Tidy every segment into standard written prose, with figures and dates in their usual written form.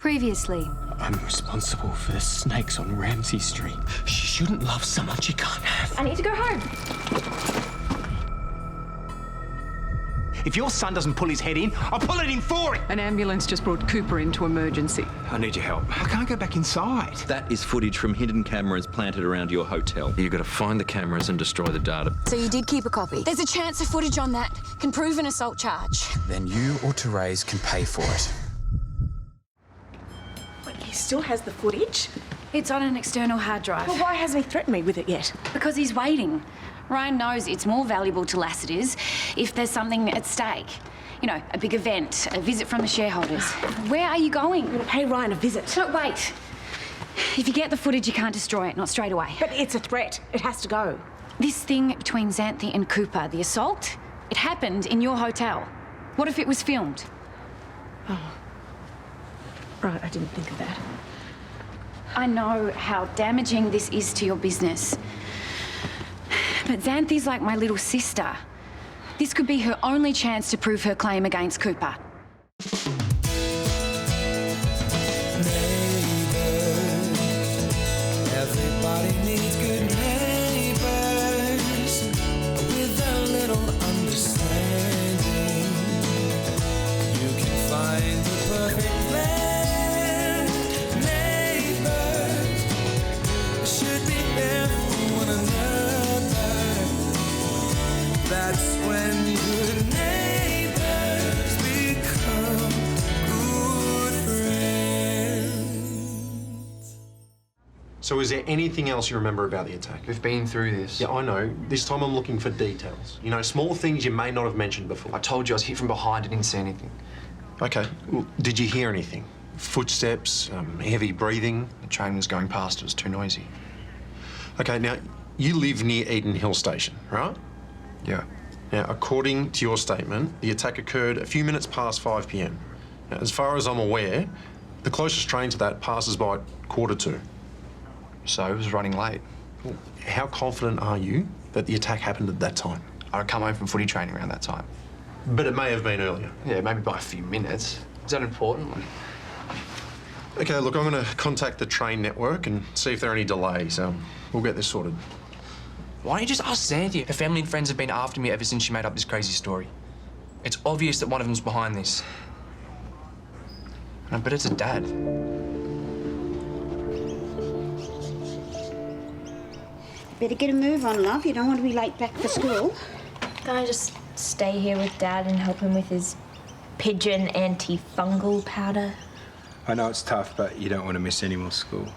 Previously. I'm responsible for the snakes on Ramsey Street. She shouldn't love someone she can't have. I need to go home. If your son doesn't pull his head in, I'll pull it in for him. An ambulance just brought Cooper into emergency. I need your help. I can't go back inside. That is footage from hidden cameras planted around your hotel. You've got to find the cameras and destroy the data. So you did keep a copy? There's a chance the footage on that can prove an assault charge. Then you or Therese can pay for it. Wait, he still has the footage? It's on an external hard drive. Well, why hasn't he threatened me with it yet? Because he's waiting. Ryan knows it's more valuable to Lassiter's if there's something at stake. You know, a big event, a visit from the shareholders. Where are you going? I'm going to pay Ryan a visit. No, wait. If you get the footage, you can't destroy it, not straight away. But it's a threat. It has to go. This thing between Xanthi and Cooper, the assault, it happened in your hotel. What if it was filmed? Right, I didn't think of that. I know how damaging this is to your business. But Xanthi's like my little sister. This could be her only chance to prove her claim against Cooper. Everybody needs good neighbors with a little understanding. You can find the perfect blend. Neighbors should be there for one another. That's when good neighbors become good friends. So is there anything else you remember about the attack? We've been through this. Yeah, I know. This time I'm looking for details. You know, small things you may not have mentioned before. I told you I was hit from behind. I didn't see anything. Okay. Well, did you hear anything? Footsteps, heavy breathing? The train was going past. It was too noisy. Okay, now, you live near Eden Hill Station, right? Yeah. Now, according to your statement, the attack occurred a few minutes past 5 p.m. Now, as far as I'm aware, the closest train to that passes by at 1:45. So it was running late. Well, how confident are you that the attack happened at that time? I'd come home from footy training around that time. But it may have been earlier. Yeah, maybe by a few minutes. Is that important? Okay, look, I'm going to contact the train network and see if there are any delays. We'll get this sorted. Why don't you just ask Xanthi? Her family and friends have been after me ever since she made up this crazy story. It's obvious that one of them's behind this. And I bet it's her dad. Better get a move on, love. You don't want to be late back for school. Can I just stay here with Dad and help him with his pigeon antifungal powder? I know it's tough, but you don't want to miss any more school.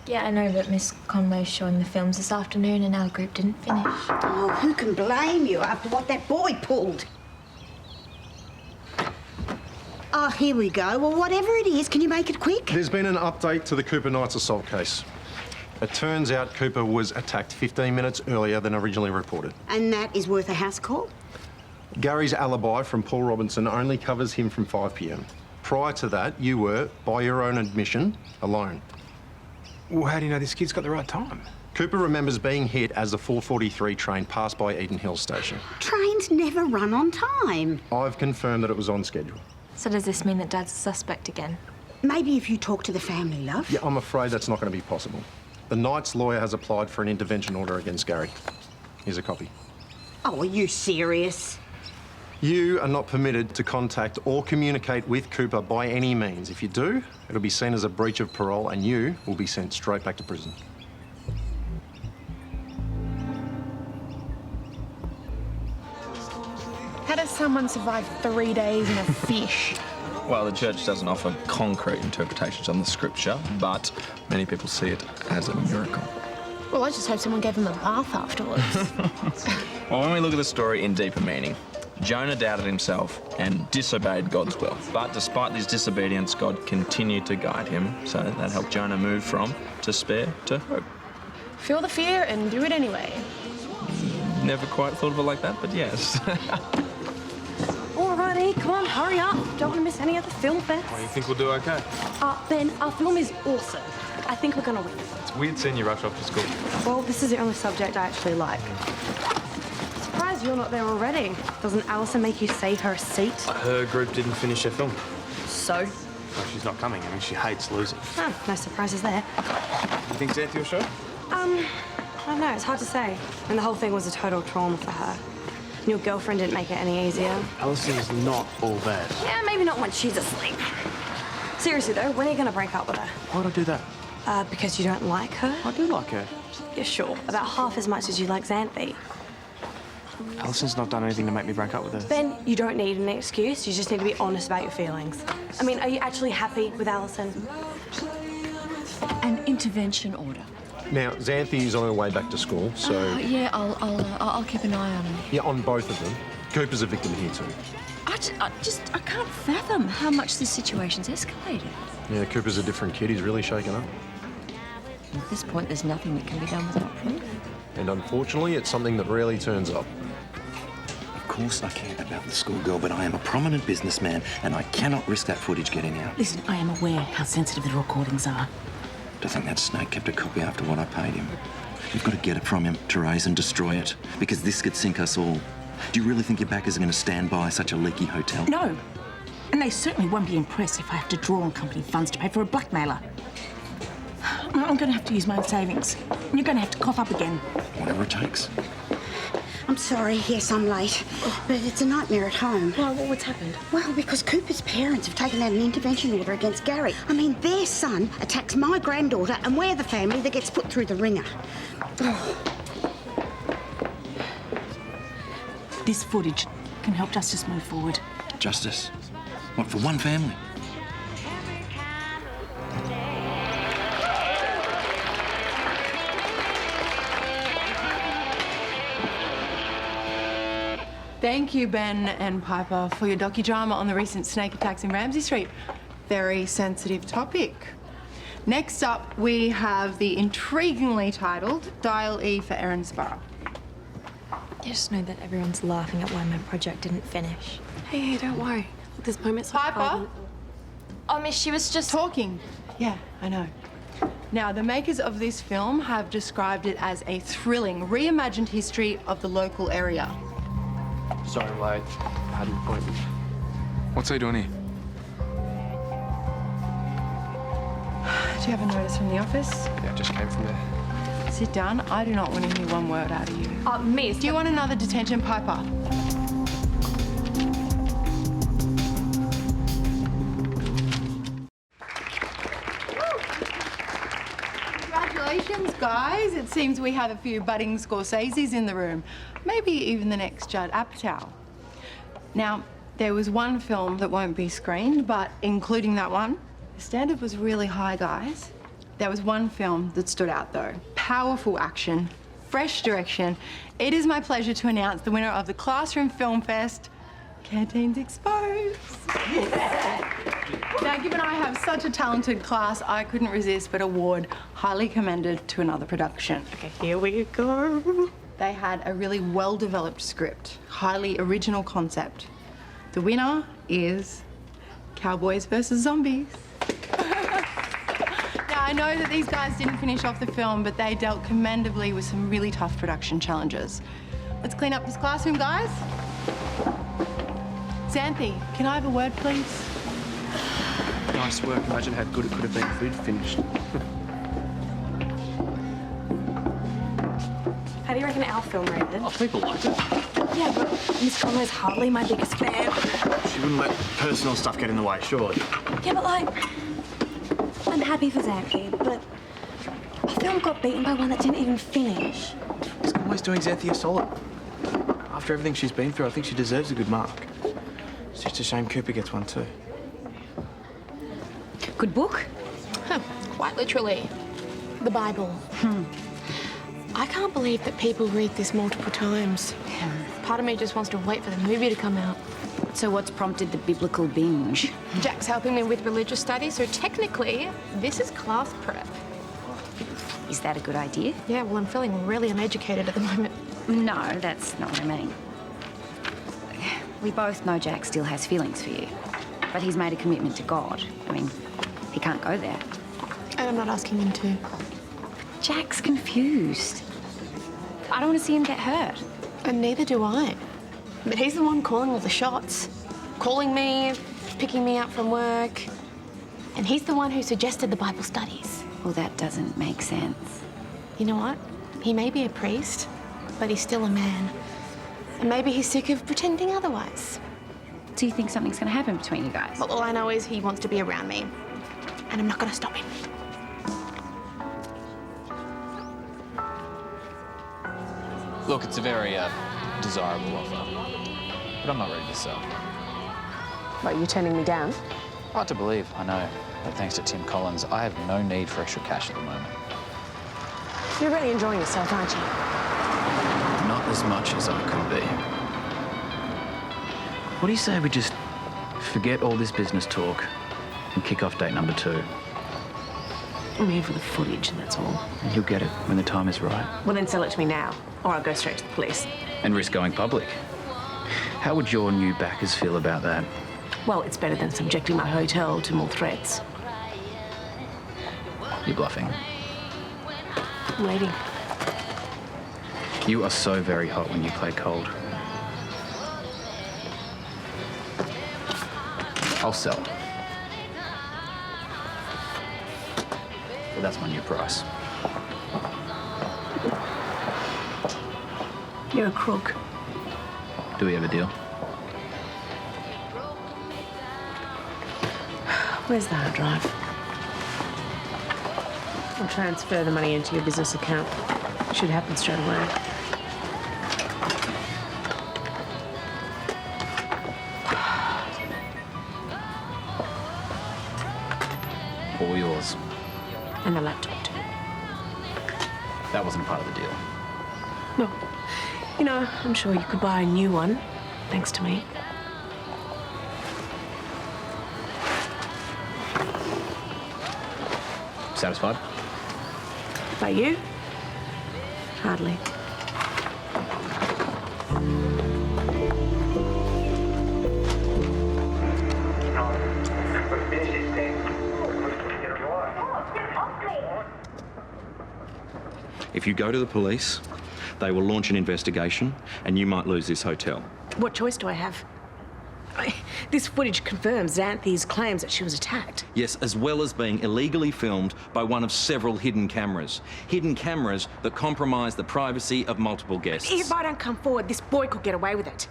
Yeah, I know, but Miss Conway's showing the films this afternoon and our group didn't finish. Oh, who can blame you after what that boy pulled? Oh, here we go. Well, whatever it is, can you make it quick? There's been an update to the Cooper Knights assault case. It turns out Cooper was attacked 15 minutes earlier than originally reported. And that is worth a house call? Gary's alibi from Paul Robinson only covers him from 5 p.m. Prior to that, you were, by your own admission, alone. Well, how do you know this kid's got the right time? Cooper remembers being hit as the 4:43 train passed by Eden Hill Station. Trains never run on time. I've confirmed that it was on schedule. So does this mean that Dad's a suspect again? Maybe if you talk to the family, love. Yeah, I'm afraid that's not going to be possible. The Knights' lawyer has applied for an intervention order against Gary. Here's a copy. Oh, are you serious? You are not permitted to contact or communicate with Cooper by any means. If you do, it'll be seen as a breach of parole and you will be sent straight back to prison. How does someone survive 3 days in a fish? Well, the church doesn't offer concrete interpretations on the scripture, but many people see it as a miracle. Well, I just hope someone gave him a bath afterwards. Well, when we look at the story in deeper meaning, Jonah doubted himself and disobeyed God's will. But despite his disobedience, God continued to guide him, so that helped Jonah move from despair to hope. Feel the fear and do it anyway. Never quite thought of it like that, but yes. Alrighty, come on, hurry up. Don't want to miss any of the film fest. Oh, you think we'll do okay? Ben, our film is awesome. I think we're gonna win. It's weird seeing you rush off to school. Well, this is the only subject I actually like. Surprised you're not there already. Doesn't Alison make you save her seat? Her group didn't finish their film. So? Well, she's not coming. I mean, she hates losing. Oh, no surprises there. You think Xanthi will show? I don't know, it's hard to say. And the whole thing was a total trauma for her. And your girlfriend didn't make it any easier. Alison is not all bad. Yeah, maybe not when she's asleep. Seriously though, when are you gonna break up with her? Why'd I do that? Because you don't like her? I do like her. Yeah, sure. About half as much as you like Xanthi. Alison's not done anything to make me break up with her. Ben, you don't need an excuse. You just need to be honest about your feelings. I mean, are you actually happy with Alison? An intervention order. Now, Xanthi is on her way back to school, so... Yeah, I'll keep an eye on her. Yeah, on both of them. Cooper's a victim here too. I can't fathom how much this situation's escalated. Yeah, Cooper's a different kid. He's really shaken up. At this point, there's nothing that can be done without proof. And unfortunately, it's something that rarely turns up. Of course I care about the schoolgirl, but I am a prominent businessman and I cannot risk that footage getting out. Listen, I am aware how sensitive the recordings are. To think that snake kept a copy after what I paid him. You've got to get it from him, Therese, and destroy it, because this could sink us all. Do you really think your backers are going to stand by such a leaky hotel? No. And they certainly won't be impressed if I have to draw on company funds to pay for a blackmailer. I'm going to have to use my own savings. And you're going to have to cough up again. Whatever it takes. I'm sorry, yes, I'm late. But it's a nightmare at home. Well, what's happened? Well, because Cooper's parents have taken out an intervention order against Gary. I mean, their son attacks my granddaughter and we're the family that gets put through the ringer. Oh. This footage can help justice move forward. Justice? What, for one family? Thank you, Ben and Piper, for your docudrama on the recent snake attacks in Ramsay Street. Very sensitive topic. Next up, we have the intriguingly titled Dial E for Erinsborough. I just know that everyone's laughing at why my project didn't finish. Hey, don't worry. This moment's like Piper? Oh, miss, she was just... Talking. Yeah, I know. Now, the makers of this film have described it as a thrilling, reimagined history of the local area. Sorry, I'm late. I had an appointment. What's he doing here? Do you have a notice from the office? Yeah, I just came from there. Sit down. I do not want to hear one word out of you. Miss. Do you want another detention, Piper? Congratulations, guys. It seems we have a few budding Scorseses in the room. Maybe even the next Judd Apatow. Now, there was one film that won't be screened, but including that one, the standard was really high, guys. There was one film that stood out, though. Powerful action, fresh direction. It is my pleasure to announce the winner of the Classroom Film Fest, Canteens Exposed. Now, given I have such a talented class, I couldn't resist but award highly commended to another production. Okay, here we go. They had a really well-developed script, highly original concept. The winner is Cowboys versus Zombies. Now, I know that these guys didn't finish off the film, but they dealt commendably with some really tough production challenges. Let's clean up this classroom, guys. Xanthi, can I have a word, please? Nice work. Imagine how good it could have been if we'd finished. How do you reckon our film rated? Oh, people liked it. Yeah, but Miss Conway's hardly my biggest fan. She wouldn't let personal stuff get in the way, surely. Yeah, but like, I'm happy for Xanthi, but a film got beaten by one that didn't even finish. Miss Conway's doing Xanthi a solid. After everything she's been through, I think she deserves a good mark. It's just a shame Cooper gets one too. Good book? Quite literally. The Bible. I can't believe that people read this multiple times. Part of me just wants to wait for the movie to come out. So what's prompted the biblical binge? Jack's helping me with religious studies, so technically, this is class prep. Is that a good idea? Yeah, well, I'm feeling really uneducated at the moment. No, that's not what I mean. We both know Jack still has feelings for you, but he's made a commitment to God. I mean, he can't go there. And I'm not asking him to. Jack's confused. I don't want to see him get hurt. And neither do I. But he's the one calling all the shots. Calling me, picking me up from work. And he's the one who suggested the Bible studies. Well, that doesn't make sense. You know what? He may be a priest, but he's still a man. And maybe he's sick of pretending otherwise. Do you think something's going to happen between you guys? Well, all I know is he wants to be around me. And I'm not going to stop him. Look, it's a very desirable offer, but I'm not ready to sell. What, you turning me down? Hard to believe, I know, but thanks to Tim Collins, I have no need for extra cash at the moment. You're really enjoying yourself, aren't you? Not as much as I could be. What do you say we just forget all this business talk and kick off date number 2? I'm here for the footage, that's all. And you'll get it when the time is right. Well, then sell it to me now, or I'll go straight to the police. And risk going public. How would your new backers feel about that? Well, it's better than subjecting my hotel to more threats. You're bluffing. I'm waiting. You are so very hot when you play cold. I'll sell. Well, that's my new price. You're a crook. Do we have a deal? Where's the hard drive? I'll transfer the money into your business account. Should happen straight away. All yours. And the laptop, too. That wasn't part of the deal. No. You know, I'm sure you could buy a new one, thanks to me. Satisfied? By you? Hardly. If you go to the police, they will launch an investigation and you might lose this hotel. What choice do I have? This footage confirms Xanthi's claims that she was attacked. Yes, as well as being illegally filmed by one of several hidden cameras. Hidden cameras that compromise the privacy of multiple guests. If I don't come forward, this boy could get away with it.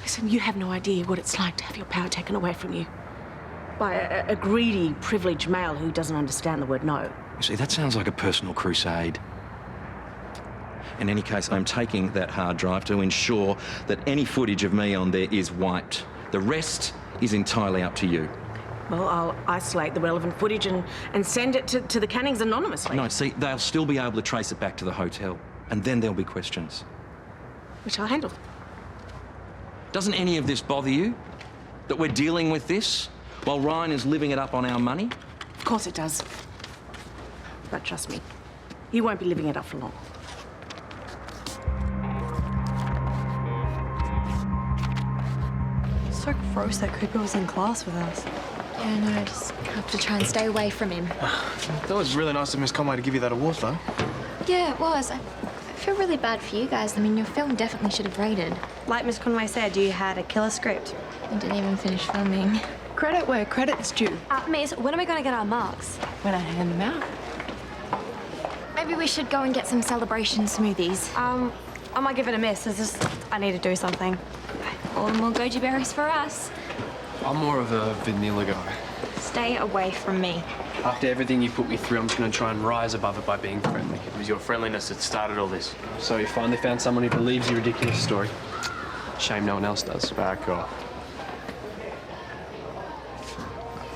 Listen, you have no idea what it's like to have your power taken away from you by a greedy, privileged male who doesn't understand the word no. You see, that sounds like a personal crusade. In any case, I'm taking that hard drive to ensure that any footage of me on there is wiped. The rest is entirely up to you. Well, I'll isolate the relevant footage and send it to the Cannings anonymously. No, see, they'll still be able to trace it back to the hotel. And then there'll be questions. Which I'll handle. Doesn't any of this bother you? That we're dealing with this while Ryan is living it up on our money? Of course it does. But trust me, you won't be living it up for long. So gross that Cooper was in class with us. Yeah, no, I just have to try and stay away from him. That was really nice of Miss Conway to give you that award, though. Yeah, it was. I feel really bad for you guys. I mean, your film definitely should have rated. Like Miss Conway said, you had a killer script. I didn't even finish filming. Credit where credit's due. Miss, when are we going to get our marks? When I hand them out. Maybe we should go and get some celebration smoothies. I might give it a miss. It's just, I need to do something. Or more goji berries for us. I'm more of a vanilla guy. Stay away from me. After everything you put me through, I'm just going to try and rise above it by being friendly. It was your friendliness that started all this. So you finally found someone who believes your ridiculous story. Shame no one else does. Back off.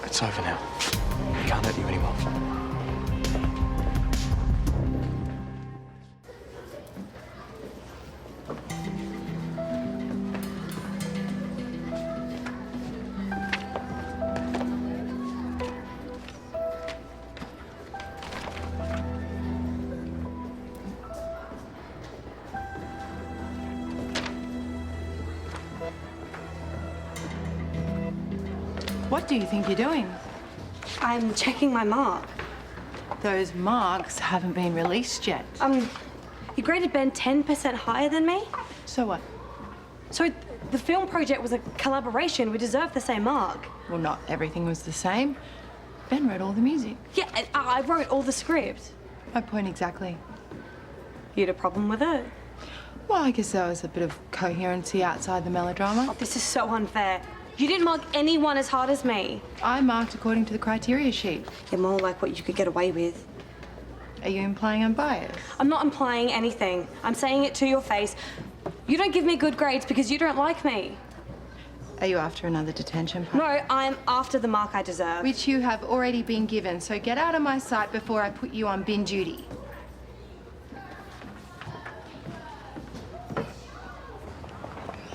It's over now. I can't hurt you anymore. What do you think you're doing? I'm checking my mark. Those marks haven't been released yet. You graded Ben 10% higher than me? So what? So the film project was a collaboration. We deserve the same mark. Well, not everything was the same. Ben wrote all the music. Yeah, I wrote all the script. My point exactly. You had a problem with it? Well, I guess there was a bit of coherency outside the melodrama. Oh, this is so unfair. You didn't mark anyone as hard as me. I marked according to the criteria sheet. You're more like what you could get away with. Are you implying I'm biased? I'm not implying anything. I'm saying it to your face. You don't give me good grades because you don't like me. Are you after another detention? No, I'm after the mark I deserve. Which you have already been given, so get out of my sight before I put you on bin duty.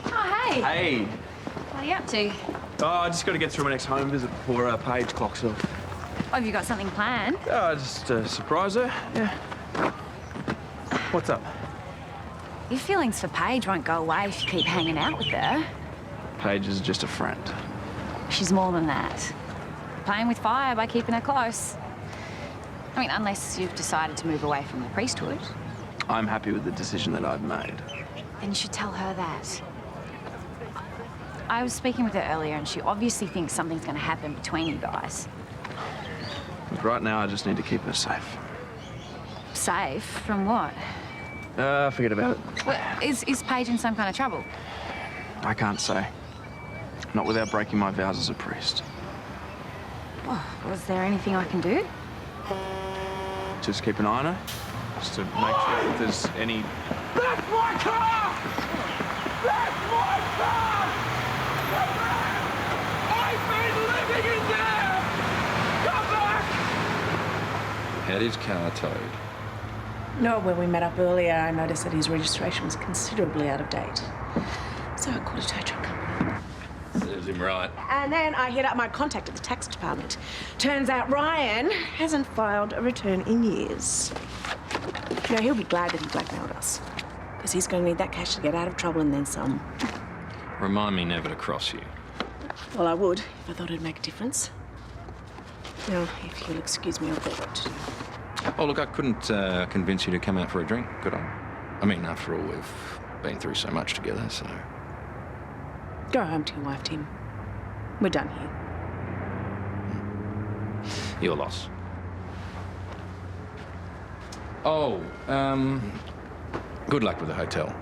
Oh, hey. Hey. What are you up to? Oh, I just got to get through my next home visit before Paige clocks off. Oh, have you got something planned? Just surprise her, yeah. What's up? Your feelings for Paige won't go away if you keep hanging out with her. Paige is just a friend. She's more than that. Playing with fire by keeping her close. I mean, unless you've decided to move away from the priesthood. I'm happy with the decision that I've made. Then you should tell her that. I was speaking with her earlier and she obviously thinks something's going to happen between you guys. But right now, I just need to keep her safe. Safe? From what? Forget about it. Well, is Paige in some kind of trouble? I can't say. Not without breaking my vows as a priest. Oh, was there anything I can do? Just keep an eye on her. Just to make sure if there's any... That's my car! That's my car! I've been living in there! Come back! Had his car towed. No, when we met up earlier, I noticed that his registration was considerably out of date. So I called a tow truck company. Serves him right. And then I hit up my contact at the tax department. Turns out Ryan hasn't filed a return in years. You know, he'll be glad that he blackmailed us. Because he's going to need that cash to get out of trouble and then some. Remind me never to cross you. Well, I would, if I thought it'd make a difference. Now, if you'll excuse me, I've got work to do. Oh, look, I couldn't convince you to come out for a drink, could I? I mean, after all, we've been through so much together, so... Go home to your wife, Tim. We're done here. Your loss. Oh, good luck with the hotel.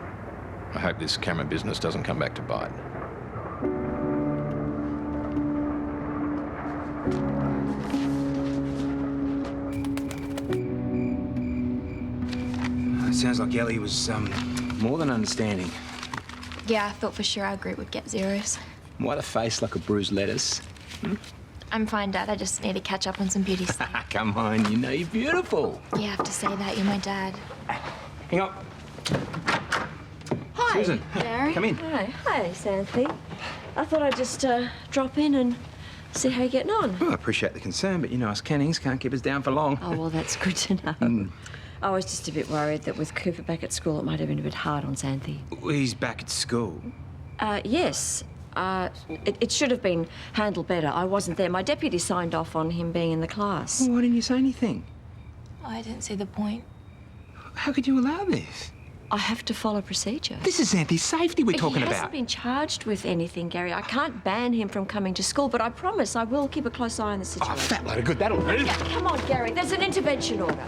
I hope this camera business doesn't come back to bite. Sounds like Ellie was, more than understanding. Yeah, I thought for sure our group would get zeros. What a face like a bruised lettuce. I'm fine, Dad. I just need to catch up on some beauty stuff. Come on, you know you're beautiful. You have to say that. You're my dad. Hang up. Hi, Susan, Gary. come in. Hi, Xanthi. I thought I'd just drop in and see how you're getting on. Well, I appreciate the concern, but you know us Cannings can't keep us down for long. Oh, well, that's good to know. I was just a bit worried that with Cooper back at school, it might have been a bit hard on Xanthi. Well, he's back at school. Yes. It should have been handled better. I wasn't there. My deputy signed off on him being in the class. Well, why didn't you say anything? I didn't see the point. How could you allow this? I have to follow procedure. This is Xanthi's safety we're talking He about. hasn't been charged with anything, Gary. I can't ban him from coming to school, but I promise I will keep a close eye on the situation. Oh, fat load of good, that'll do. Yeah, come on, Gary. There's an intervention order.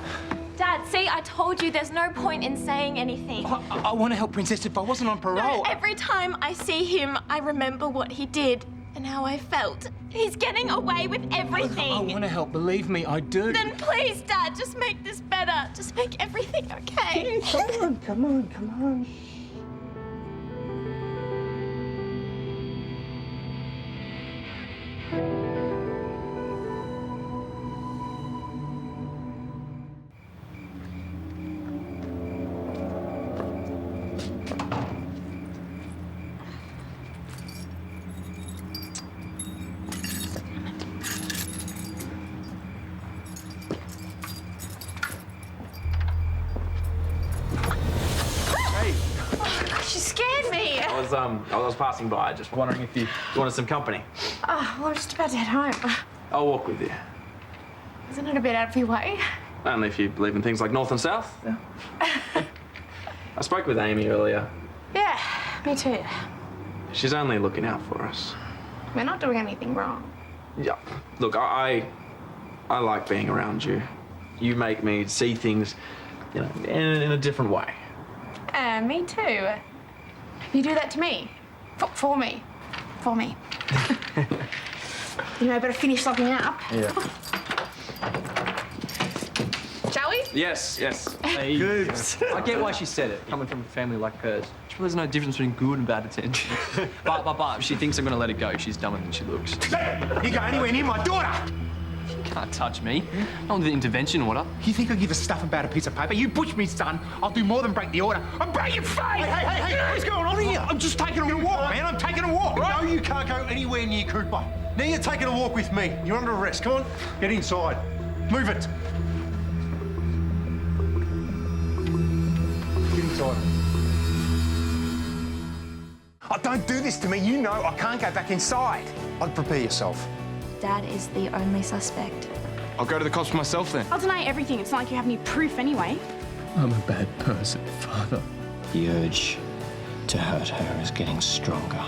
Dad, see, I told you there's no point in saying anything. I want to help Princess if I wasn't on parole. No, every time I see him, I remember what he did and how I felt. He's getting away with everything. I want to help, believe me, I do. Then please, Dad, just make this better. Just make everything okay. Come on. She scared me. I was passing by, just wondering if you wanted some company. Oh, well, I'm just about to head home. I'll walk with you. Isn't it a bit out of your way? Only if you believe in things like north and south. Yeah. I spoke with Amy earlier. Yeah, me too. She's only looking out for us. We're not doing anything wrong. Yeah. Look, I I like being around you. You make me see things, you know, in a different way. Me too. You do that to me. For me. For me. You know, I better finish logging up. Yeah. Shall we? Yes, yes. Hey. Good. I get why she said it, coming from a family like hers. She there's no difference between good and bad attention. but if she thinks I'm gonna let it go, she's dumber than she looks. You go anywhere near my daughter! You can't touch me. Not with the intervention order. You think I give a stuff about a piece of paper? You push me, son. I'll do more than break the order. I'll break your face! Hey, what's going on here? I'm just taking a walk, man. I'm taking a walk, right? No, you can't go anywhere near Cooper. Now you're taking a walk with me. You're under arrest. Come on, get inside. Move it. Get inside. Oh, don't do this to me. You know I can't go back inside. I'd prepare yourself. Dad is the only suspect. I'll go to the cops myself then. I'll deny everything. It's not like you have any proof anyway. I'm a bad person, Father. The urge to hurt her is getting stronger.